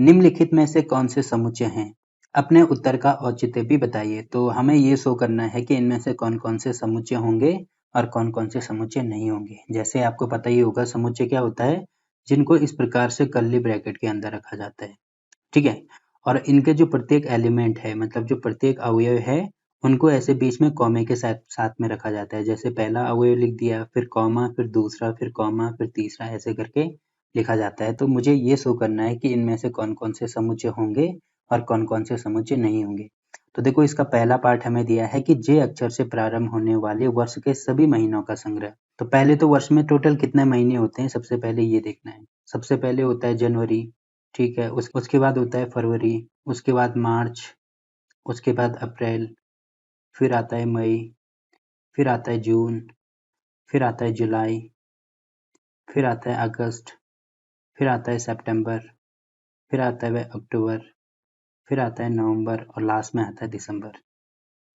निम्नलिखित में से कौन से समुच्चय हैं? अपने उत्तर का औचित्य भी बताइए। तो हमें ये शो करना है कि इनमें से कौन-कौन से समुच्चय होंगे और कौन-कौन से समुच्चय नहीं होंगे। जैसे आपको पता ही होगा समुच्चय क्या होता है, जिनको इस प्रकार से कर्ली ब्रैकेट के अंदर रखा जाता है, ठीक है? और इनके जो प्रत्येक एलिमेंट है, मतलब जो प्रत्येक अवयव है, उनको ऐसे बीच में कॉमे के साथ साथ में रखा जाता है। जैसे पहला अवयव लिख दिया, फिर कॉमा, फिर दूसरा, फिर कॉमा, फिर तीसरा, ऐसे करके लिखा जाता है। तो मुझे ये शो करना है कि इनमें से कौन-कौन से समुच्चय होंगे और कौन-कौन से समुच्चय नहीं होंगे। तो देखो इसका पहला पार्ट हमें दिया है कि जे अक्षर से प्रारंभ होने वाले वर्ष के सभी महीनों का संग्रह। तो पहले तो वर्ष में टोटल कितने महीने होते हैं, सबसे पहले ये देखना है। सबसे पहले होता है जनवरी, ठीक है, उसके बाद होता है फरवरी, उसके बाद मार्च, उसके बाद अप्रैल, फिर आता है मई, फिर आता है जून, फिर आता है जुलाई, फिर आता है अगस्त, फिर आता है सितंबर, फिर आता है अक्टूबर, फिर आता है नवंबर और लास्ट में आता है दिसंबर।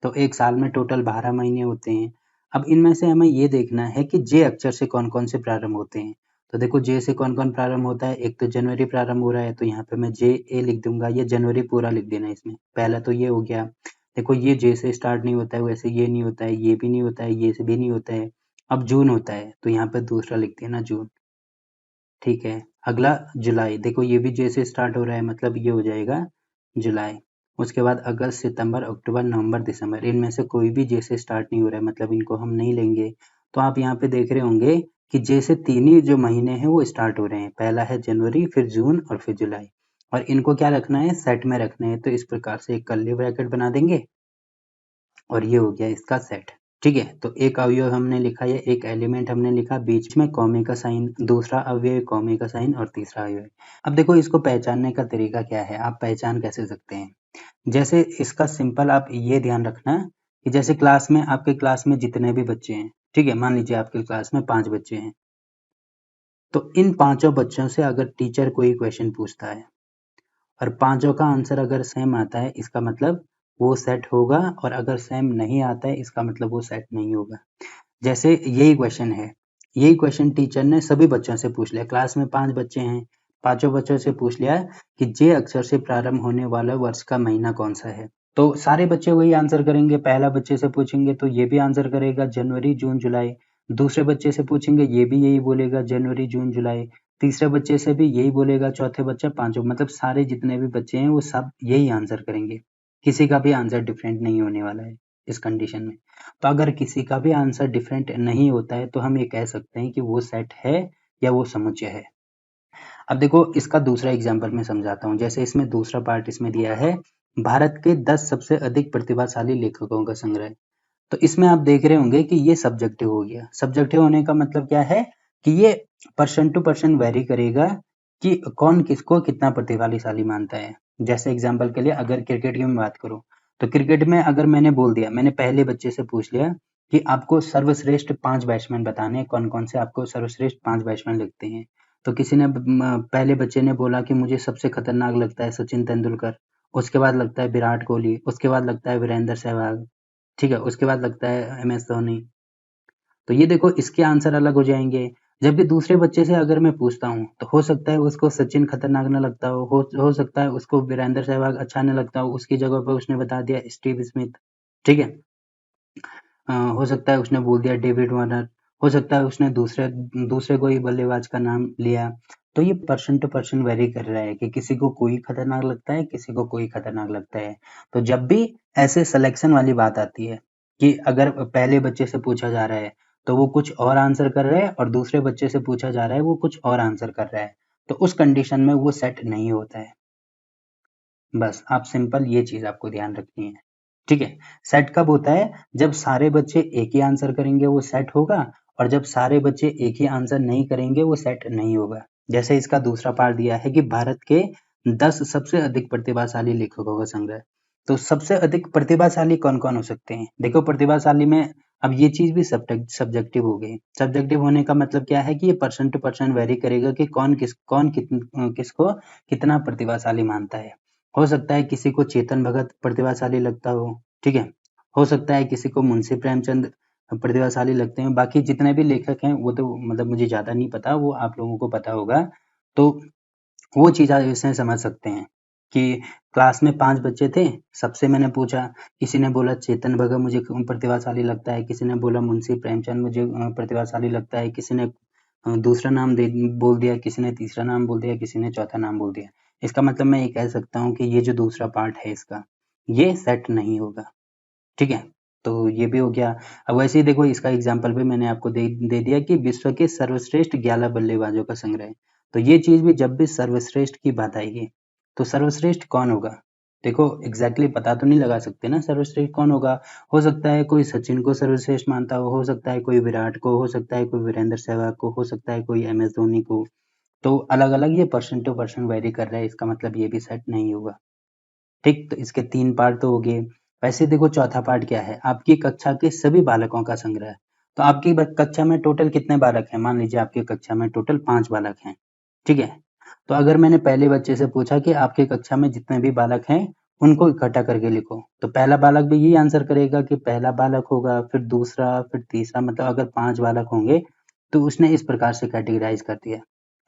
तो एक साल में टोटल 12 महीने होते हैं। अब इनमें से हमें ये देखना है कि जे अक्षर से कौन-कौन से प्रारंभ होते हैं। तो देखो जे से कौन-कौन प्रारंभ होता है, एक तो जनवरी प्रारंभ हो रहा है तो यहाँ पे मैं जे ए लिख दूंगा, ये जनवरी पूरा लिख देना इसमें। पहला तो ये हो गया। देखो ये जे से स्टार्ट नहीं होता है, वैसे ये नहीं होता है, ये भी नहीं होता है, ये से भी नहीं होता है। अब जून होता है तो यहाँ पे दूसरा लिख देना जून, ठीक है। अगला जुलाई, देखो ये भी जे से स्टार्ट हो रहा है, मतलब ये हो जाएगा जुलाई। उसके बाद अगस्त, सितंबर, अक्टूबर, नवंबर, दिसंबर, इनमें से कोई भी जे से स्टार्ट नहीं हो रहा है, मतलब इनको हम नहीं लेंगे। तो आप यहाँ पे देख रहे होंगे कि जे से 3 ही जो महीने हैं वो स्टार्ट हो रहे हैं। पहला है जनवरी, फिर जून और फिर जुलाई। और इनको क्या रखना है, सेट में रखना है। तो इस प्रकार से एक कर्ली ब्रैकेट बना देंगे और ये हो गया इसका सेट, ठीक है। तो एक अवयव हमने लिखा या एक एलिमेंट हमने लिखा, बीच में कॉमे का साइन, दूसरा अवयव कॉमे का साइन और तीसरा अवयव। अब देखो इसको पहचानने का तरीका क्या है, आप पहचान कैसे सकते हैं। जैसे इसका सिंपल आप ये ध्यान रखना कि जैसे क्लास में, आपके क्लास में जितने भी बच्चे हैं, ठीक है, मान लीजिए आपके क्लास में 5 बच्चे हैं, तो इन पांचों बच्चों से अगर टीचर कोई क्वेश्चन पूछता है और पांचों का आंसर अगर सेम आता है, इसका मतलब वो सेट होगा, और अगर सेम नहीं आता है इसका मतलब वो सेट नहीं होगा। जैसे यही क्वेश्चन टीचर ने सभी बच्चों से पूछ लिया। क्लास में 5 बच्चे हैं, पांचों बच्चों से पूछ लिया कि जे अक्षर से प्रारंभ होने वाला वर्ष का महीना कौन सा है। तो सारे बच्चे वही आंसर करेंगे। पहला बच्चे से पूछेंगे तो ये भी आंसर करेगा जनवरी, जून, जुलाई। दूसरे बच्चे से पूछेंगे, ये भी यही बोलेगा जनवरी, जून, जुलाई। तीसरे बच्चे से भी यही बोलेगा, चौथे बच्चे, पांचों, मतलब सारे जितने भी बच्चे हैं वो सब यही आंसर करेंगे। किसी का भी आंसर डिफरेंट नहीं होने वाला है इस कंडीशन में। तो अगर किसी का भी आंसर डिफरेंट नहीं होता है तो हम ये कह सकते हैं कि वो सेट है या वो समुच्चय है। अब देखो इसका दूसरा एग्जाम्पल मैं समझाता हूँ। जैसे इसमें दूसरा पार्ट इसमें दिया है, भारत के 10 सबसे अधिक प्रतिभाशाली लेखकों का संग्रह। तो इसमें आप देख रहे होंगे कि ये सब्जेक्टिव हो गया। सब्जेक्टिव होने का मतलब क्या है कि ये पर्सन टू पर्सन वेरी करेगा कि कौन किसको कितना प्रतिभाशाली मानता है। जैसे एग्जाम्पल के लिए अगर क्रिकेट की मैं बात करूं, तो क्रिकेट में अगर मैंने बोल दिया, मैंने पहले बच्चे से पूछ लिया कि आपको सर्वश्रेष्ठ 5 बैट्समैन बताने हैं, कौन कौन से आपको सर्वश्रेष्ठ 5 बैट्समैन लगते हैं। तो किसी ने पहले बच्चे ने बोला कि मुझे सबसे खतरनाक लगता है सचिन तेंदुलकर, उसके बाद लगता है विराट कोहली, उसके बाद लगता है वीरेंद्र सहवाग, ठीक है, उसके बाद लगता है एम एस धोनी। तो ये देखो इसके आंसर अलग हो जाएंगे। जबकि दूसरे बच्चे से अगर मैं पूछता हूँ तो हो सकता है उसको सचिन खतरनाक न लगता हो सकता है उसको वीरेंद्र सहवाग अच्छा न लगता हो, उसकी जगह पर उसने बता दिया स्टीव स्मिथ, ठीक है। हो सकता है उसने बोल दिया डेविड वार्नर, हो सकता है उसने दूसरे दूसरे कोई बल्लेबाज का नाम लिया। तो ये पर्सन टू पर्सन वेरी कर रहा है कि किसी को कोई खतरनाक लगता है, किसी को कोई खतरनाक लगता है। तो जब भी ऐसे सिलेक्शन वाली बात आती है कि अगर पहले बच्चे से पूछा जा रहा है तो वो कुछ और आंसर कर रहा है और दूसरे बच्चे से पूछा जा रहा है वो कुछ और आंसर कर रहा है, तो उस कंडीशन में वो सेट नहीं होता है। बस आप सिंपल ये चीज आपको ध्यान रखनी है, ठीक है। सेट कब होता है, जब सारे बच्चे एक ही आंसर करेंगे वो सेट होगा, और जब सारे बच्चे एक ही आंसर नहीं करेंगे वो सेट नहीं होगा। जैसे इसका दूसरा पार्ट दिया है कि भारत के 10 सबसे अधिक प्रतिभाशाली लेखकों का संग्रह। तो सबसे अधिक प्रतिभाशाली कौन कौन हो सकते हैं, देखो प्रतिभाशाली में अब ये चीज भी सब्जेक्टिव हो गई। सब्जेक्टिव होने का मतलब क्या है कि ये पर्सन टू पर्सन वेरी करेगा कि किसको कितना प्रतिभाशाली मानता है। हो सकता है किसी को चेतन भगत प्रतिभाशाली लगता हो, ठीक है। हो सकता है किसी को मुंशी प्रेमचंद प्रतिभाशाली लगते हैं। बाकी जितने भी लेखक हैं वो तो मतलब मुझे ज्यादा नहीं पता, वो आप लोगों को पता होगा। तो वो चीज़ आप इसमें समझ सकते हैं कि क्लास में 5 बच्चे थे, सबसे मैंने पूछा, किसी ने बोला चेतन भगत मुझे प्रतिभाशाली लगता है, किसी ने बोला मुंशी प्रेमचंद मुझे प्रतिभाशाली लगता है, किसी ने दूसरा नाम बोल दिया, किसी ने तीसरा नाम बोल दिया, किसी ने चौथा नाम बोल दिया। इसका मतलब मैं ये कह सकता हूँ कि ये जो दूसरा पार्ट है इसका, ये सेट नहीं होगा, ठीक है? तो ये भी हो गया। अब वैसे ही देखो इसका एग्जाम्पल भी मैंने आपको दे दिया कि विश्व के सर्वश्रेष्ठ 11 बल्लेबाजों का संग्रह है। तो ये चीज़ भी जब भी सर्वश्रेष्ठ की बात आएगी, तो सर्वश्रेष्ठ कौन होगा? देखो एग्जैक्टली पता तो नहीं लगा सकते ना सर्वश्रेष्ठ कौन होगा। हो सकता है कोई सचिन को सर्वश्रेष्ठ मानता हो सकता है कोई विराट को, हो सकता है कोई वीरेंद्र सहवाग को, हो सकता है कोई एम एस धोनी को। तो अलग-अलग ये पर्सन टू पर्सन वेरी कर रहा है, इसका मतलब ये भी सेट नहीं होगा। ठीक, तो इसके 3 पार्ट तो हो गए। वैसे देखो चौथा पार्ट क्या है, आपकी कक्षा के सभी बालकों का संग्रह है। तो आपकी कक्षा में टोटल कितने बालक हैं? मान लीजिए आपकी कक्षा में टोटल 5 बालक हैं, ठीक है? तो अगर मैंने पहले बच्चे से पूछा कि आपकी कक्षा में जितने भी बालक हैं, उनको इकट्ठा करके लिखो, तो पहला बालक भी यही आंसर करेगा कि पहला बालक होगा, फिर दूसरा, फिर तीसरा, मतलब अगर 5 बालक होंगे, तो उसने इस प्रकार से कैटेगराइज़ कर दिया।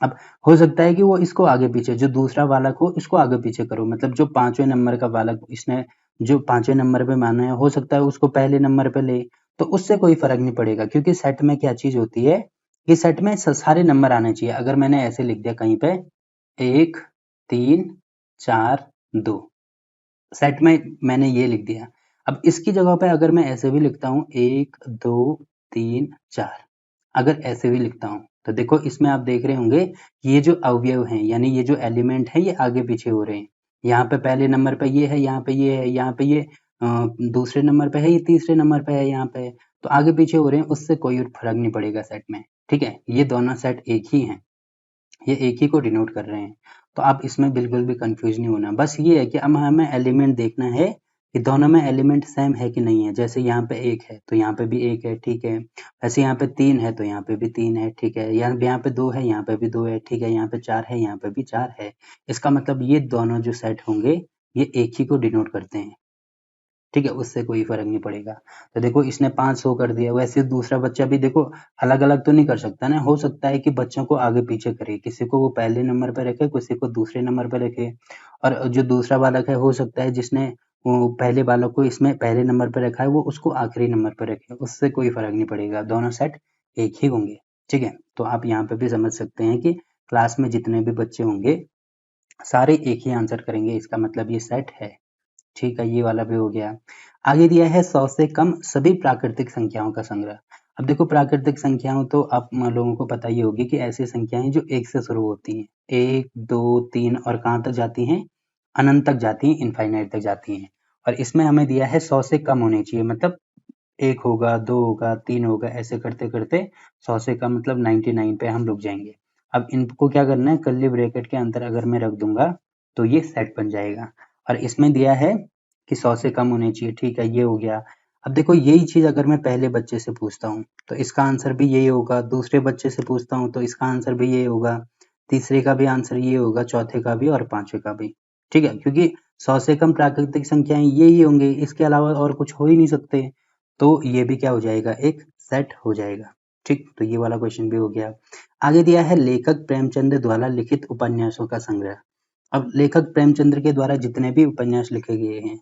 अब हो सकता है कि वो इसको आगे-पीछे जो दूसरा बालक हो इसको आगे-पीछे करो, मतलब जो 5वें नंबर का बालक इसने जो 5वें नंबर पे माना है, हो सकता है उसको पहले नंबर पे ले, तो उससे कोई फ़र्क नहीं पड़ेगा क्योंकि सेट में क्या चीज़ होती है कि सेट में सारे नंबर आने चाहिए। अगर मैंने ऐसे लिख दिया कहीं पे 1, 3, 4, 2 सेट में मैंने ये लिख दिया। अब इसकी जगह पे अगर मैं ऐसे भी लिखता हूँ 1, 2, 3, 4 अगर ऐसे भी लिखता हूँ, तो देखो इसमें आप देख रहे होंगे ये जो अवयव हैं यानी ये जो एलिमेंट हैं ये आगे पीछे हो रहे हैं। यहाँ पे पहले नंबर पे ये है, यहाँ पे ये है, यहाँ पे ये दूसरे नंबर पे है, ये तीसरे नंबर पे है यहाँ पे। तो आगे पीछे हो रहे हैं उससे कोई फर्क नहीं पड़ेगा सेट में, ठीक है? ये दोनों सेट एक ही हैं। ये एक ही को डिनोट कर रहे हैं। तो आप इसमें बिल्कुल भी कंफ्यूज नहीं होना। बस ये है कि अब हमें एलिमेंट देखना है कि दोनों में एलिमेंट सेम है कि नहीं है। जैसे यहाँ पे 1 है तो यहाँ पे भी 1 है, ठीक है। वैसे यहाँ पे 3 है तो यहाँ पे भी 3 है, ठीक है। यहाँ पे 2 है, यहाँ पे भी 2 है, ठीक है। यहाँ पे 4 है, यहाँ पे भी 4 है। इसका मतलब ये दोनों जो सेट होंगे ये एक ही को डिनोट करते हैं। ठीक है, उससे कोई फ़र्क नहीं पड़ेगा। तो देखो इसने 5 शो कर दिया, वैसे दूसरा बच्चा भी देखो अलग-अलग तो नहीं कर सकता ना, हो सकता है कि बच्चों को आगे-पीछे करे, किसी को वो पहले नंबर पे रखे, किसी को दूसरे नंबर पे रखे और जो दूसरा बालक है हो सकता है जिसने वो पहले बालक को इसमें पहले नंबर पे रखा है, वो उसको आखिरी नंबर पे रखे, उससे कोई फ़र्क नहीं पड़ेगा, दोनों सेट एक ही होंगे, ठीक है? तो आप यहाँ पे भी समझ सकते हैं कि क्लास में जितने भी बच्चे होंगे, सारे एक ही आंसर करेंगे, इसका मतलब ये सेट है। ठीक है, ये वाला भी हो गया। आगे दिया है 100 से कम सभी प्राकृतिक संख्याओं का संग्रह। अब देखो प्राकृतिक संख्याओं तो आप लोगों को पता ही होगी कि ऐसी संख्याएं जो 1 से शुरू होती हैं। 1, 2, 3 और कहाँ तक जाती हैं? अनंत तक जाती हैं, इनफाइनाइट तक जाती हैं। और इसमें हमें दिया है 100 से कम होनी चाहिए, मतलब 1 होगा, 2 होगा, 3 होगा, ऐसे करते-करते 100 से कम मतलब 99 पे हम रुक जाएँगे। अब इनको क्या करना है, कर्ली ब्रैकेट के अंदर अगर मैं रख दूँगा, तो ये सेट बन जाएगा। और इसमें दिया है कि 100 से कम होने चाहिए, ठीक है, ये हो गया। अब देखो यही चीज़ अगर मैं पहले बच्चे से पूछता हूँ, तो इसका आंसर भी यही होगा। दूसरे बच्चे से पूछता हूँ, तो इसका आंसर भी यही होगा। तीसरे का भी आंसर ये होगा, चौथे का भी और पाँचवें का भी। ठीक है? क्योंकि 100 से कम प्राकृतिक संख्याएँ ये ही होंगे, इसके अलावा और कुछ हो ही नहीं सकते। तो ये भी क्या हो जाएगा, एक सेट हो जाएगा। ठीक, तो ये वाला क्वेश्चन भी हो गया। आगे दिया है लेखक प्रेमचंद द्वारा लिखित उपन्यासों का संग्रह। अब लेखक प्रेमचंद्र के द्वारा जितने भी उपन्यास लिखे गए हैं,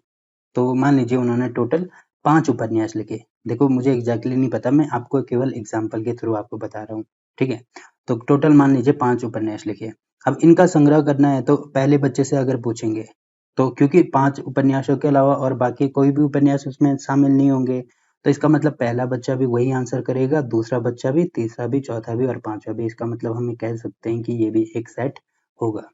तो मान लीजिए उन्होंने टोटल 5 उपन्यास लिखे। देखो मुझे एग्जैक्टली नहीं पता, मैं आपको केवल एग्जाम्पल के थ्रू आपको बता रहा हूँ, ठीक है? तो टोटल मान लीजिए 5 उपन्यास लिखे। अब इनका संग्रह करना है तो पहले बच्चे से अगर पूछेंगे, तो क्योंकि 5 उपन्यासों के अलावा और बाकी कोई भी उपन्यास उसमें शामिल नहीं होंगे, तो इसका मतलब पहला बच्चा भी वही आंसर करेगा, दूसरा बच्चा भी, तीसरा भी, चौथा भी और पाँचवा भी। इसका मतलब हम ये कह सकते हैं कि ये भी एक सेट होगा।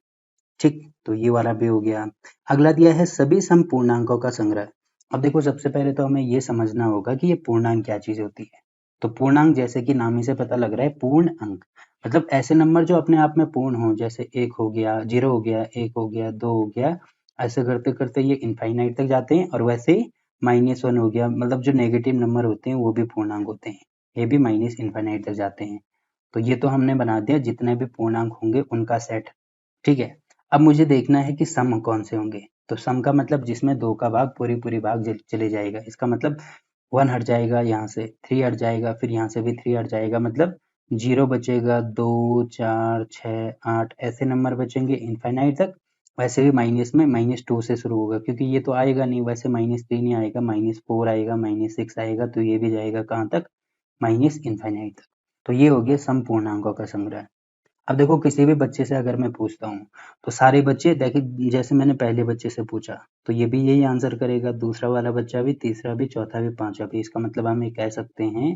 ठीक, तो ये वाला भी हो गया। अगला दिया है सभी समपूर्णांकों का संग्रह। अब देखो सबसे पहले तो हमें ये समझना होगा कि ये पूर्णांक क्या चीज़ होती है। तो पूर्णांक जैसे कि नाम ही से पता लग रहा है पूर्ण अंक, मतलब ऐसे नंबर जो अपने आप में पूर्ण हो, जैसे 1 हो गया, 0 हो गया, 1 हो गया, 2 हो गया, ऐसे करते-करते ये इनफाइनाइट तक जाते हैं और वैसे ही -1 हो गया, मतलब जो नेगेटिव नंबर होते हैं वो भी पूर्णांक होते हैं। ये भी माइनस इनफाइनाइट तक जाते हैं। तो ये तो हमने बना दिया जितने भी पूर्णांक होंगे उनका सेट, ठीक है? अब मुझे देखना है कि सम कौन से होंगे। तो सम का मतलब जिसमें 2 का भाग पूरी-पूरी भाग चले जाएगा। इसका मतलब 1 हट जाएगा यहाँ से, 3 हट जाएगा, फिर यहाँ से भी 3 हट जाएगा, मतलब 0 बचेगा, 2, 4, 6, 8 ऐसे नंबर बचेंगे इनफाइनाइट तक। वैसे भी माइनस में -2 से शुरू होगा, क्योंकि ये तो आएगा नहीं, वैसे -3 ही आएगा, -4 आएगा, -6 आएगा, तो ये भी जाएगा कहाँ तक, माइनस इनफाइनाइट तक। तो ये हो गया सम पूर्णांकों का संग्रह। अब देखो किसी भी बच्चे से अगर मैं पूछता हूँ, तो सारे बच्चे देखिए, जैसे मैंने पहले बच्चे से पूछा तो ये भी यही आंसर करेगा, दूसरा वाला बच्चा भी, तीसरा भी, चौथा भी, पांचवा भी। इसका मतलब हम ये कह सकते हैं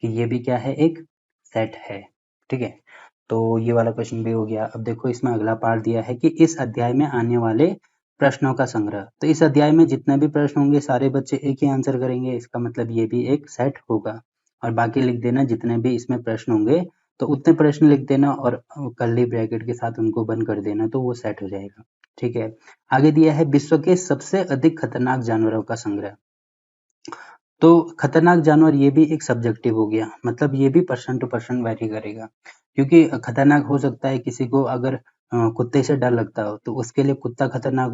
कि ये भी क्या है, एक सेट है। ठीक है, तो ये वाला क्वेश्चन भी हो गया। अब देखो इसमें अगला पार्ट दिया है कि इस अध्याय में आने वाले प्रश्नों का संग्रह। तो इस अध्याय में जितने भी प्रश्न होंगे सारे बच्चे एक ही आंसर करेंगे, इसका मतलब ये भी एक सेट होगा। और बाकी लिख देना जितने भी इसमें प्रश्न होंगे, तो उतने प्रश्न लिख देना और कर्ली ब्रैकेट के साथ उनको बंद कर देना, तो वो सेट हो जाएगा। ठीक है, आगे दिया है विश्व के सबसे अधिक खतरनाक जानवरों का संग्रह। तो खतरनाक जानवर ये भी एक सब्जेक्टिव हो गया, मतलब ये भी पर्सन टू पर्सन वैरी करेगा, क्योंकि खतरनाक हो सकता है किसी को अगर कुत्ते से डर लगता हो तो उसके लिए कुत्ता खतरनाक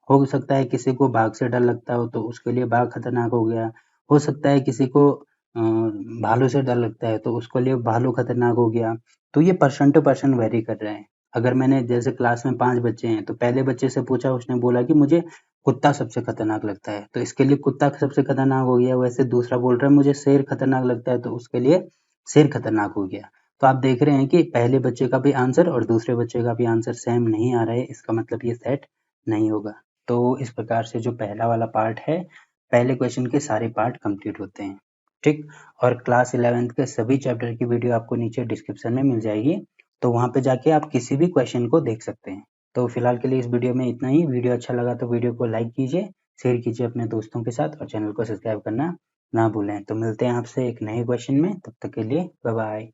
हो सकता है किसी को बाघ से डर लगता हो तो उसके लिए बाघ खतरनाक हो गया, हो सकता है किसी को भालू से डर लगता है तो उसके लिए भालू खतरनाक हो गया। तो ये पर्सन टू पर्सन वेरी कर रहे हैं। अगर मैंने जैसे क्लास में 5 बच्चे हैं तो पहले बच्चे से पूछा, उसने बोला कि मुझे कुत्ता सबसे खतरनाक लगता है, तो इसके लिए कुत्ता सबसे खतरनाक हो गया। वैसे दूसरा बोल रहा है मुझे शेर खतरनाक लगता है, तो उसके लिए शेर खतरनाक हो गया। तो आप देख रहे हैं कि पहले बच्चे का भी आंसर और दूसरे बच्चे का भी आंसर सेम नहीं आ रहा है, इसका मतलब ये सेट नहीं होगा। तो इस प्रकार से जो पहला वाला पार्ट है, पहले क्वेश्चन के सारे पार्ट कंप्लीट होते हैं। ठीक, और क्लास 11th के सभी चैप्टर की वीडियो आपको नीचे डिस्क्रिप्शन में मिल जाएगी, तो वहाँ पे जाके आप किसी भी क्वेश्चन को देख सकते हैं। तो फिलहाल के लिए इस वीडियो में इतना ही। वीडियो अच्छा लगा तो वीडियो को लाइक कीजिए, शेयर कीजिए अपने दोस्तों के साथ और चैनल को सब्सक्राइब करना ना भूलें। तो मिलते हैं आपसे एक नए क्वेश्चन में, तब तक के लिए बाय बाय।